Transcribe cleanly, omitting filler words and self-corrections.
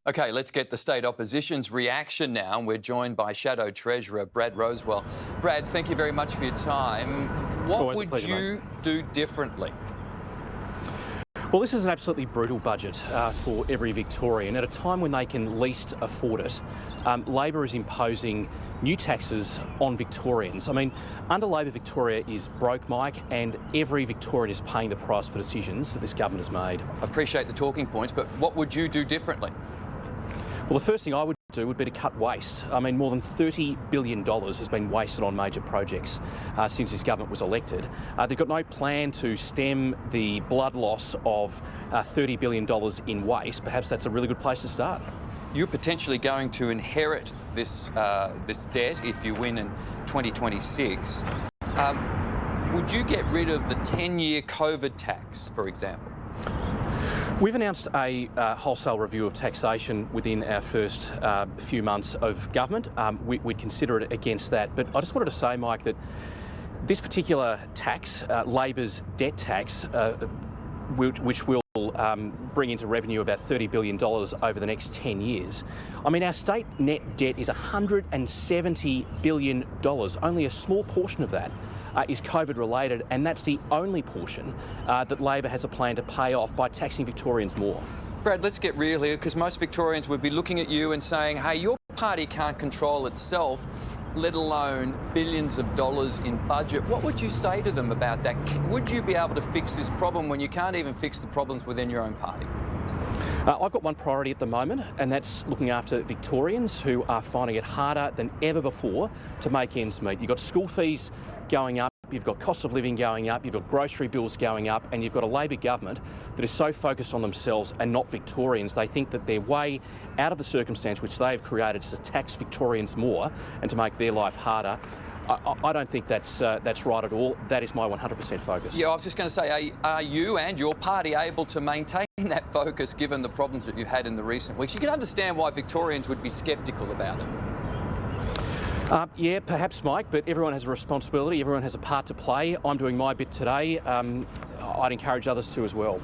Okay, let's get the state opposition's reaction now. We're joined by Shadow Treasurer Brad Rowswell. Brad, thank you very much for your time. What would you do differently? Well, this is an absolutely brutal budget for every Victorian. At a time when they can least afford it, Labor is imposing new taxes on Victorians. I mean, under Labor, Victoria is broke, Mike, and every Victorian is paying the price for decisions that this government has made. I appreciate the talking points, but what would you do differently? Well, the first thing I would do would be to cut waste. I mean, more than $30 billion has been wasted on major projects since this government was elected. They've got no plan to stem the blood loss of $30 billion in waste. Perhaps that's a really good place to start. You're potentially going to inherit this debt if you win in 2026. Would you get rid of the 10-year COVID tax, for example? We've announced a wholesale review of taxation within our first few months of government. We'd consider it against that. But I just wanted to say, Mike, that this particular tax, Labor's debt tax, which will bring into revenue about $30 billion over the next 10 years. I mean, our state net debt is $170 billion. Only a small portion of that is COVID related, and that's the only portion that Labor has a plan to pay off by taxing Victorians more. Brad, let's get real here, because most Victorians would be looking at you and saying, hey, your party can't control itself, let alone billions of dollars in budget. What would you say to them about that? Would you be able to fix this problem when you can't even fix the problems within your own party? I've got one priority at the moment, and that's looking after Victorians who are finding it harder than ever before to make ends meet. You've got school fees going up, you've got cost of living going up, you've got grocery bills going up, and you've got a Labor government that is so focused on themselves and not Victorians. They think that their way out of the circumstance which they've created is to tax Victorians more and to make their life harder. I don't think that's right at all. That is my 100% focus. Yeah, I was just going to say, are you and your party able to maintain that focus given the problems that you've had in the recent weeks? You can understand why Victorians would be sceptical about it. Yeah, perhaps, Mike, but everyone has a responsibility. Everyone has a part to play. I'm doing my bit today. I'd encourage others to as well.